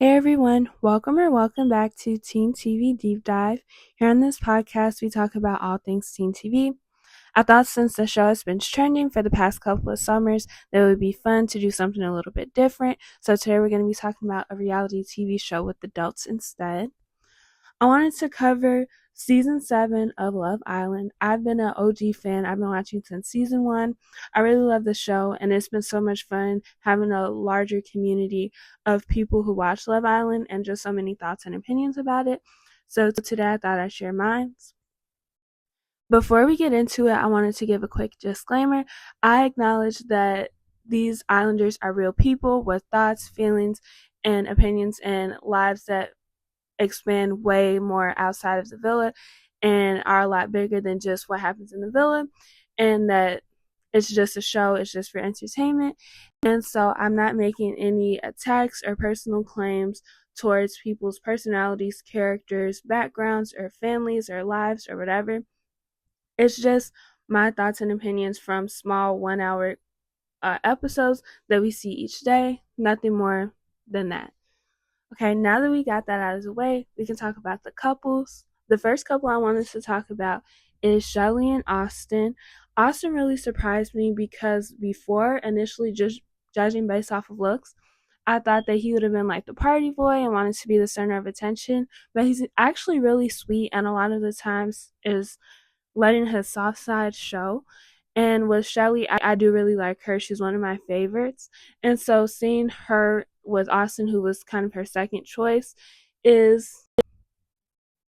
Hey everyone, welcome back to Teen TV Deep Dive. Here on this podcast, we talk about all things Teen TV. I thought since the show has been trending for the past couple of summers, that it would be fun to do something a little bit different. So today we're going to be talking about a reality TV show with adults instead. I wanted to cover season 7 of Love Island. I've been an OG fan. I've been watching since season 1. I really love the show, and it's been so much fun having a larger community of people who watch Love Island and just so many thoughts and opinions about it. So today I thought I'd share mine. Before we get into it, I wanted to give a quick disclaimer. I acknowledge that these Islanders are real people with thoughts, feelings, and opinions and lives that expand way more outside of the villa and are a lot bigger than just what happens in the villa, and that it's just a show, it's just for entertainment. And so I'm not making any attacks or personal claims towards people's personalities, characters, backgrounds, or families, or lives, or whatever. It's just my thoughts and opinions from small 1 hour episodes that we see each day, nothing more than that. Okay, now that we got that out of the way, we can talk about the couples. The first couple I wanted to talk about is Shelley and Austin. Austin really surprised me because before initially just judging based off of looks, I thought that he would have been like the party boy and wanted to be the center of attention, but he's actually really sweet and a lot of the times is letting his soft side show. And with Shelley, I do really like her. She's one of my favorites. And so seeing her with Austin, who was kind of her second choice, is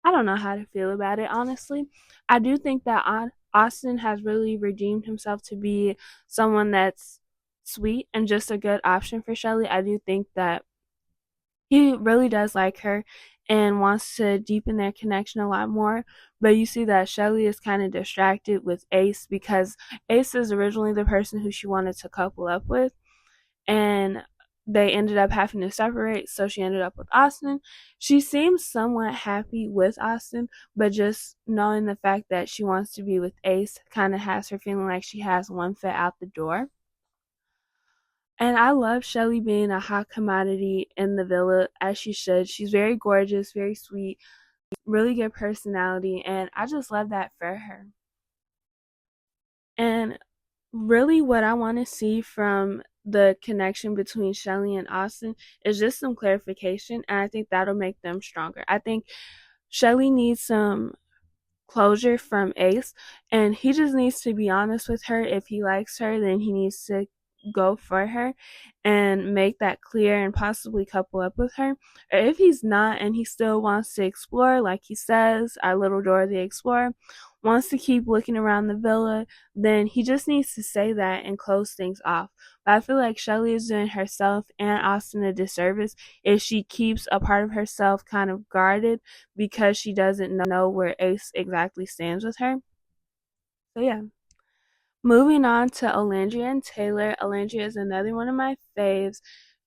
I don't know how to feel about it, honestly. I do think that Austin has really redeemed himself to be someone that's sweet and just a good option for Shelley. I do think that he really does like her and wants to deepen their connection a lot more. But you see that Shelley is kind of distracted with Ace because Ace is originally the person who she wanted to couple up with. And they ended up having to separate, so she ended up with Austin. She seems somewhat happy with Austin, but just knowing the fact that she wants to be with Ace kind of has her feeling like she has one foot out the door. And I love Shelley being a hot commodity in the villa as she should. She's very gorgeous, very sweet, really good personality, and I just love that for her. And really what I want to see from the connection between Shelley and Austin is just some clarification, and I think that'll make them stronger. I think Shelley needs some closure from Ace, and he just needs to be honest with her. If he likes her, then he needs to go for her and make that clear and possibly couple up with her. Or if he's not and he still wants to explore, like he says, our little Dora the Explorer wants to keep looking around the villa, then he just needs to say that and close things off. But I feel like Shelley is doing herself and Austin a disservice if she keeps a part of herself kind of guarded because she doesn't know where Ace exactly stands with her. So yeah. Moving on to Alandria and Taylor. Alandria is another one of my faves.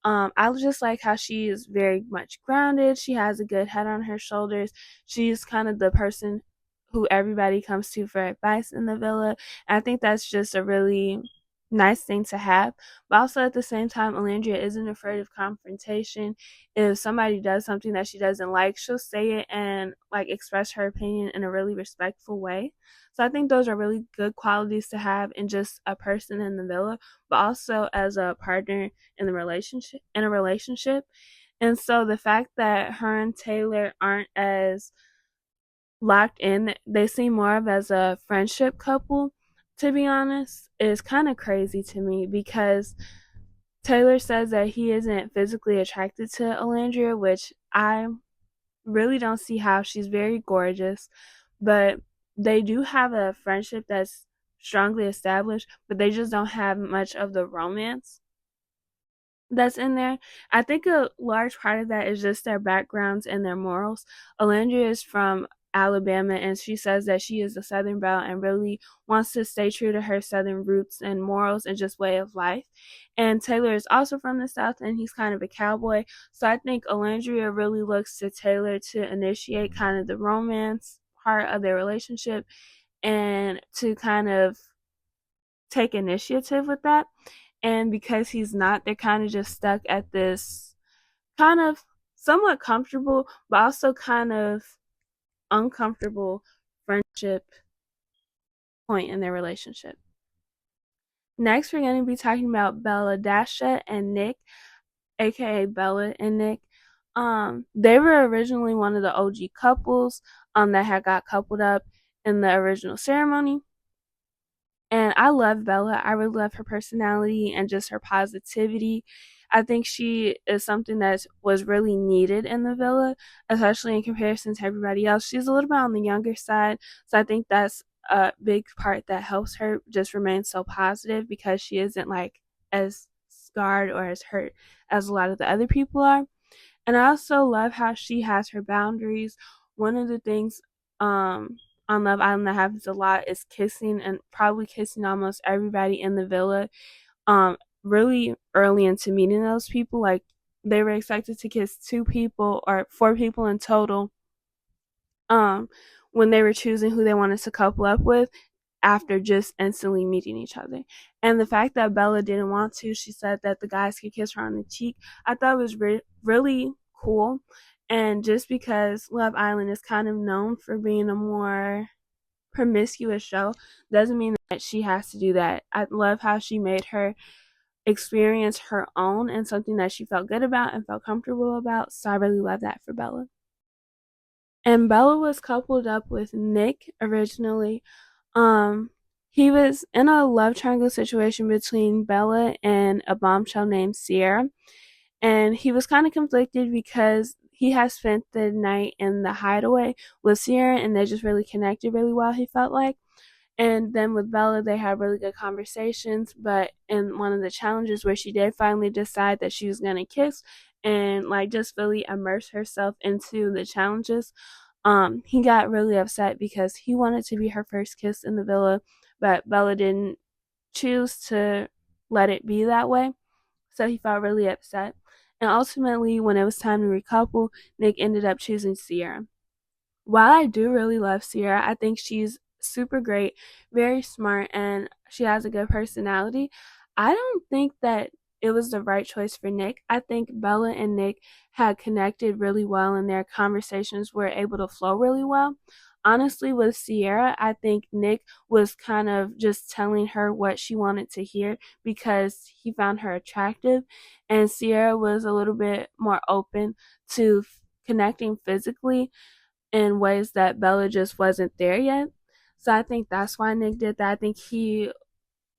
I just like how she is very much grounded. She has a good head on her shoulders. She's kind of the person who everybody comes to for advice in the villa. And I think that's just a really nice thing to have. But also at the same time, Alandria isn't afraid of confrontation. If somebody does something that she doesn't like, she'll say it and like express her opinion in a really respectful way. So I think those are really good qualities to have in just a person in the villa, but also as a partner in a relationship. And so the fact that her and Taylor aren't as locked in, they seem more of as a friendship couple, to be honest, is kind of crazy to me because Taylor says that he isn't physically attracted to Alandria, which I really don't see how. She's very gorgeous, but they do have a friendship that's strongly established, but they just don't have much of the romance that's in there. I think a large part of that is just their backgrounds and their morals. Alandria is from Alabama, and she says that she is a Southern belle and really wants to stay true to her Southern roots and morals and just way of life. And Taylor is also from the South, and he's kind of a cowboy. So I think Alandria really looks to Taylor to initiate kind of the romance part of their relationship and to kind of take initiative with that. And because he's not, they're kind of just stuck at this kind of somewhat comfortable, but also kind of uncomfortable friendship point in their relationship. Next, we're going to be talking about Bella Dasha and Nick, aka Bella and Nick. They were originally one of the OG couples that had got coupled up in the original ceremony. And I love Bella. I really love her personality and just her positivity. I think she is something that was really needed in the villa, especially in comparison to everybody else. She's a little bit on the younger side, so I think that's a big part that helps her just remain so positive because she isn't like as scarred or as hurt as a lot of the other people are. And I also love how she has her boundaries. One of the things on Love Island that happens a lot is kissing, and probably kissing almost everybody in the villa. Really early into meeting those people, like they were expected to kiss 2 people or 4 people in total. When they were choosing who they wanted to couple up with, after just instantly meeting each other. And the fact that Bella didn't want to, she said that the guys could kiss her on the cheek, I thought was really cool. And just because Love Island is kind of known for being a more promiscuous show, doesn't mean that she has to do that. I love how she made her experience her own and something that she felt good about and felt comfortable about. So I really love that for Bella. And Bella was coupled up with Nick originally. He was in a love triangle situation between Bella and a bombshell named Sierra. And he was kind of conflicted because he had spent the night in the hideaway with Sierra and they just really connected really well, he felt like. And then with Bella, they had really good conversations. But in one of the challenges where she did finally decide that she was going to kiss and like just really immerse herself into the challenges, he got really upset because he wanted to be her first kiss in the villa, but Bella didn't choose to let it be that way. So he felt really upset. And ultimately, when it was time to recouple, Nick ended up choosing Sierra. While I do really love Sierra, I think she's super great, very smart, and she has a good personality. I don't think that it was the right choice for Nick. I think Bella and Nick had connected really well and their conversations were able to flow really well. Honestly, with Sierra, I think Nick was kind of just telling her what she wanted to hear because he found her attractive, and Sierra was a little bit more open to connecting physically in ways that Bella just wasn't there yet. So I think that's why Nick did that. I think he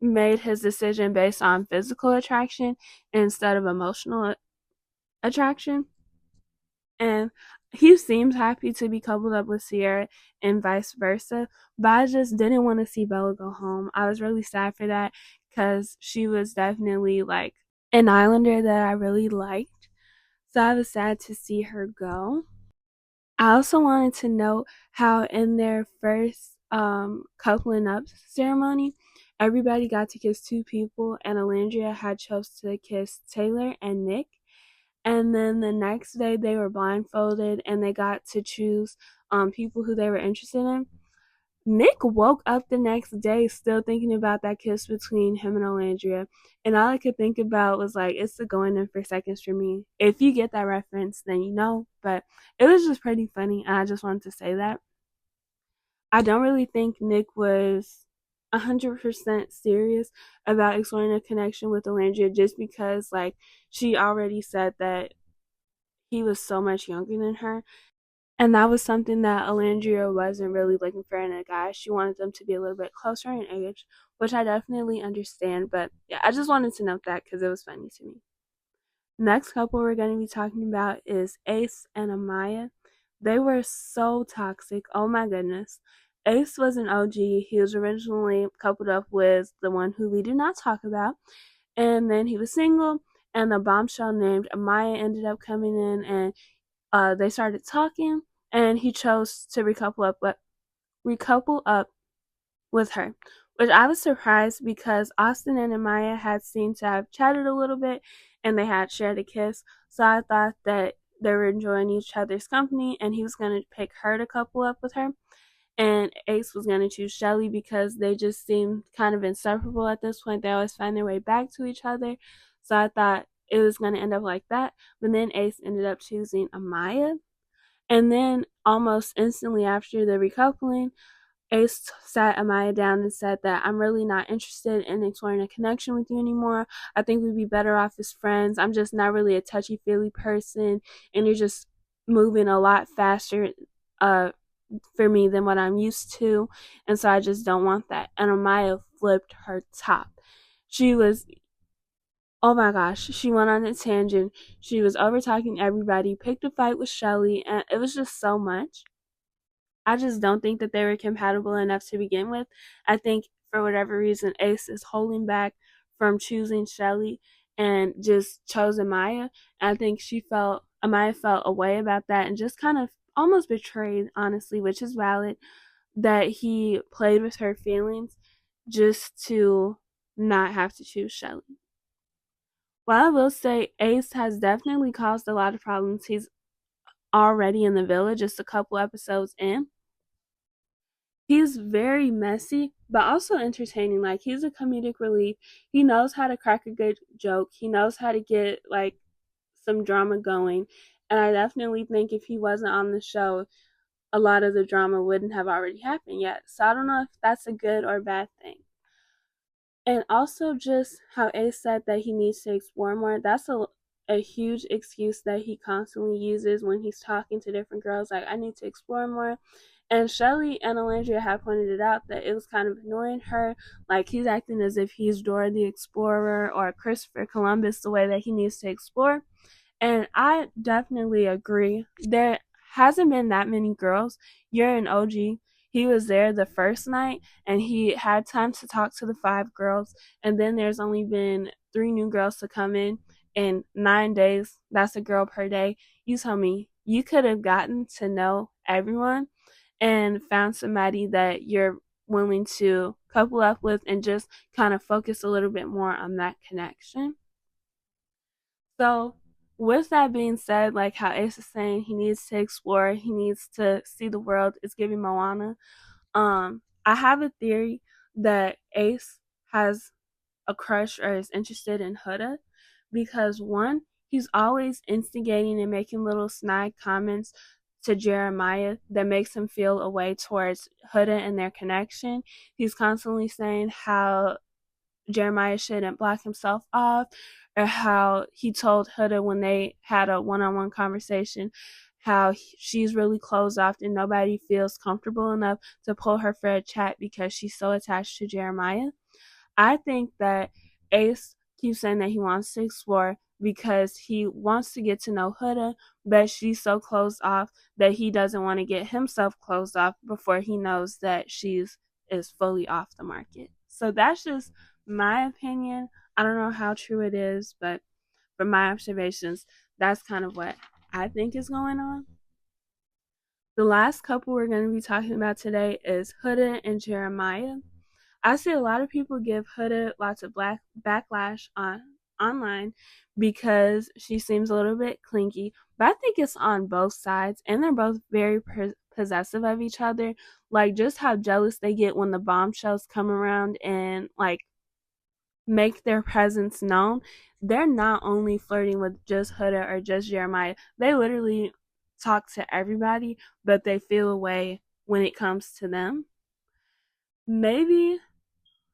made his decision based on physical attraction instead of emotional attraction. And he seems happy to be coupled up with Sierra and vice versa. But I just didn't want to see Bella go home. I was really sad for that because she was definitely like an Islander that I really liked. So I was sad to see her go. I also wanted to note how in their first coupling up ceremony, everybody got to kiss 2 people, and Alandria had chose to kiss Taylor and Nick. And then the next day, they were blindfolded and they got to choose people who they were interested in. Nick woke up the next day still thinking about that kiss between him and Alandria. And all I could think about was like, it's the going in for seconds for me. If you get that reference, then you know. But it was just pretty funny. And I just wanted to say that. I don't really think Nick was 100% serious about exploring a connection with Alandria just because, like, she already said that he was so much younger than her. And that was something that Alandria wasn't really looking for in a guy. She wanted them to be a little bit closer in age, which I definitely understand. But yeah, I just wanted to note that because it was funny to me. Next couple we're going to be talking about is Ace and Amaya. They were so toxic. Oh my goodness. Ace was an OG. He was originally coupled up with the one who we do not talk about. And then he was single, and the bombshell named Amaya ended up coming in, and they started talking, and he chose to recouple up with her, which I was surprised because Austin and Amaya had seemed to have chatted a little bit, and they had shared a kiss. So I thought that they were enjoying each other's company, and he was going to pick her to couple up with her. And Ace was going to choose Shelley because they just seemed kind of inseparable at this point. They always find their way back to each other. So I thought it was going to end up like that. But then Ace ended up choosing Amaya. And then almost instantly after the recoupling, Ace sat Amaya down and said that I'm really not interested in exploring a connection with you anymore. I think we'd be better off as friends. I'm just not really a touchy-feely person, and you're just moving a lot faster for me than what I'm used to, and so I just don't want that. And Amaya flipped her top. She was, oh my gosh, she went on a tangent. She was over talking everybody, picked a fight with Shelley, and it was just so much. I just don't think that they were compatible enough to begin with. I think for whatever reason, Ace is holding back from choosing Shelley and just chose Amaya. And I think Amaya felt a way about that and just kind of almost betrayed, honestly, which is valid, that he played with her feelings just to not have to choose Shelley. Well, I will say Ace has definitely caused a lot of problems. He's already in the village, just a couple episodes in. He's very messy, but also entertaining. Like, he's a comedic relief. He knows how to crack a good joke. He knows how to get like some drama going. And I definitely think if he wasn't on the show, a lot of the drama wouldn't have already happened yet. So I don't know if that's a good or bad thing. And also just how Ace said that he needs to explore more. That's a huge excuse that he constantly uses when he's talking to different girls. Like, I need to explore more. And Shelley and Alandria have pointed it out that it was kind of annoying her. Like, he's acting as if he's Dora the Explorer or Christopher Columbus, the way that he needs to explore. And I definitely agree. There hasn't been that many girls. You're an OG. He was there the first night and he had time to talk to the 5 girls. And then there's only been 3 new girls to come in 9 days. That's a girl per day. You tell me, you could have gotten to know everyone and found somebody that you're willing to couple up with and just kind of focus a little bit more on that connection. So, with that being said, like how Ace is saying, he needs to explore, he needs to see the world. It's giving Moana. I have a theory that Ace has a crush or is interested in Huda because one, he's always instigating and making little snide comments to Jeremiah that makes him feel a way towards Huda and their connection. He's constantly saying how Jeremiah shouldn't block himself off, or how he told Huda when they had a one-on-one conversation how she's really closed off and nobody feels comfortable enough to pull her for a chat because she's so attached to Jeremiah. I think that Ace keeps saying that he wants to explore because he wants to get to know Huda, but she's so closed off that he doesn't want to get himself closed off before he knows that she's is fully off the market. So that's just my opinion. I don't know how true it is, but from my observations, that's kind of what I think is going on. The last couple we're going to be talking about today is Huda and Jeremiah. I see a lot of people give Huda lots of backlash online because she seems a little bit clingy, but I think it's on both sides, and they're both very possessive of each other. Like, just how jealous they get when the bombshells come around and like make their presence known. They're not only flirting with just Huda or just Jeremiah, they literally talk to everybody, but they feel a way when it comes to them. Maybe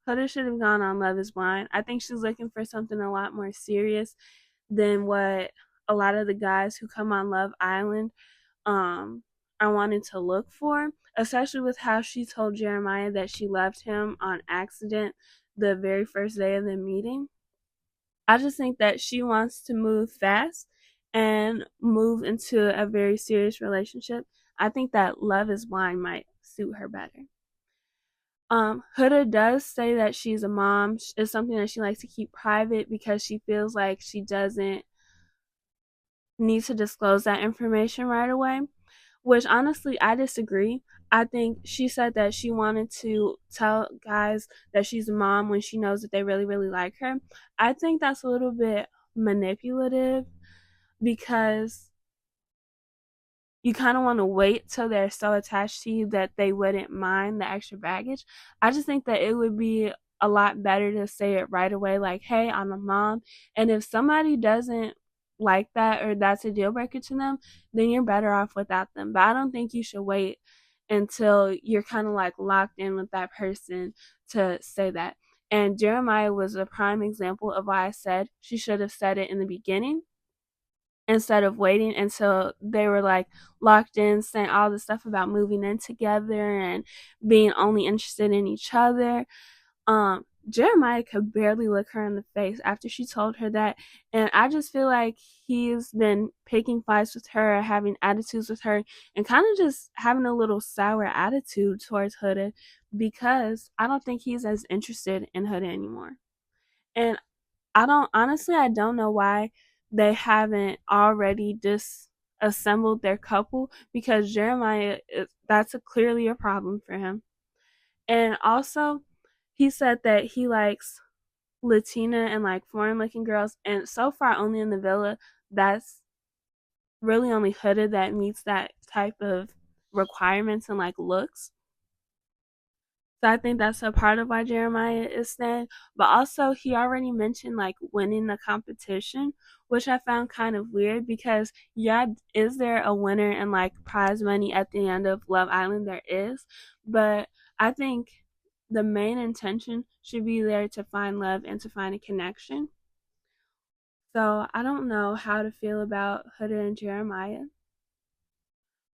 Huda should have gone on Love is Blind. I think she's looking for something a lot more serious than what a lot of the guys who come on Love Island are wanting to look for, especially with how she told Jeremiah that she loved him on accident the very first day of the meeting. I just think that she wants to move fast and move into a very serious relationship. I think that Love is Blind might suit her better. Huda does say that she's a mom. It's something that she likes to keep private because she feels like she doesn't need to disclose that information right away, which honestly I disagree. I think she said that she wanted to tell guys that she's a mom when she knows that they really, really like her. I think that's a little bit manipulative because you kind of want to wait till they're so attached to you that they wouldn't mind the extra baggage. I just think that it would be a lot better to say it right away, like, hey, I'm a mom. And if somebody doesn't like that or that's a deal breaker to them, then you're better off without them. But I don't think you should wait until you're kind of like locked in with that person to say that. And Jeremiah was a prime example of why I said she should have said it in the beginning instead of waiting until they were like locked in, saying all the stuff about moving in together and being only interested in each other. Jeremiah could barely look her in the face after she told her that, and I just feel like he's been picking fights with her, having attitudes with her, and kind of just having a little sour attitude towards Huda, because I don't think he's as interested in Huda anymore. And I don't know why they haven't already disassembled their couple, because Jeremiah, that's clearly a problem for him. And also, he said that he likes Latina and like foreign looking girls, and so far only in the villa. That's really only Huda that meets that type of requirements and like looks. So I think that's a part of why Jeremiah is staying. But also, he already mentioned like winning the competition, which I found kind of weird, because, yeah, is there a winner and like prize money at the end of Love Island? There is. But I think the main intention should be there to find love and to find a connection. So I don't know how to feel about Huda and Jeremiah.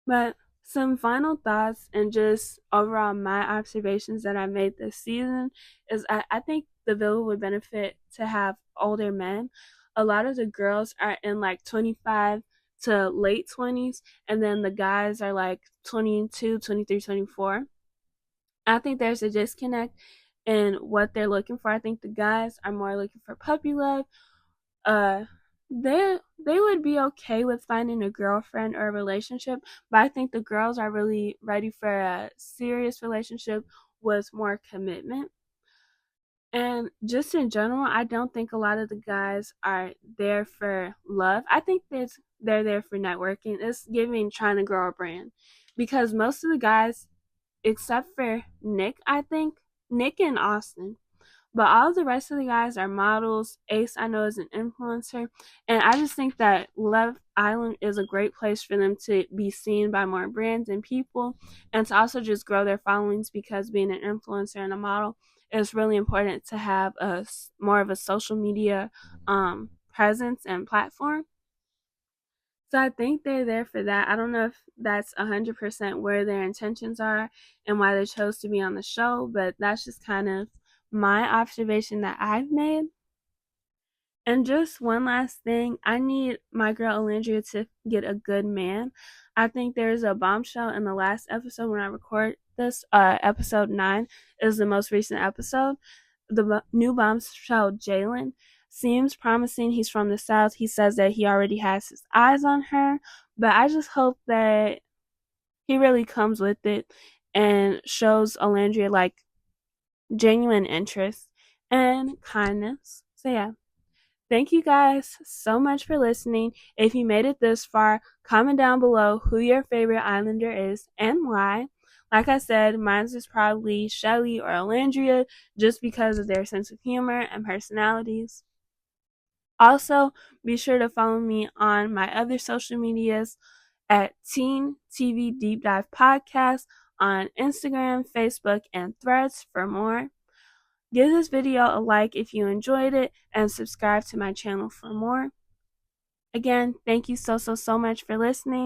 But some final thoughts and just overall my observations that I made this season is I think the villa would benefit to have older men. A lot of the girls are in like 25 to late 20s, and then the guys are like 22, 23, 24. I think there's a disconnect in what they're looking for. I think the guys are more looking for puppy love. uh they would be okay with finding a girlfriend or a relationship, but I think the girls are really ready for a serious relationship with more commitment. And just in general, I don't think a lot of the guys are there for love. I think they're there for networking. It's giving trying to grow a brand, because most of the guys, except for Nick, I think Nick and Austin, but all the rest of the guys are models. Ace, I know, is an influencer. And I just think that Love Island is a great place for them to be seen by more brands and people, and to also just grow their followings, because being an influencer and a model is really important to have a more of a social media presence and platform. So I think they're there for that. I don't know if that's 100% where their intentions are and why they chose to be on the show, but that's just kind of my observation that I've made. And just one last thing, I need my girl Alandria to get a good man. I think there's a bombshell in the last episode when I record this. Episode 9 is the most recent episode. The new bombshell, Jalen, seems promising. He's from the South. He says that he already has his eyes on her, but I just hope that he really comes with it and shows Alandria like genuine interest and kindness. So yeah. Thank you guys so much for listening. If you made it this far, comment down below who your favorite Islander is and why. Like I said, mine is probably Shelley or Alandria, just because of their sense of humor and personalities. Also, be sure to follow me on my other social medias at Teen TV Deep Dive Podcast on Instagram, Facebook, and Threads for more. Give this video a like if you enjoyed it, and subscribe to my channel for more. Again, thank you so much for listening.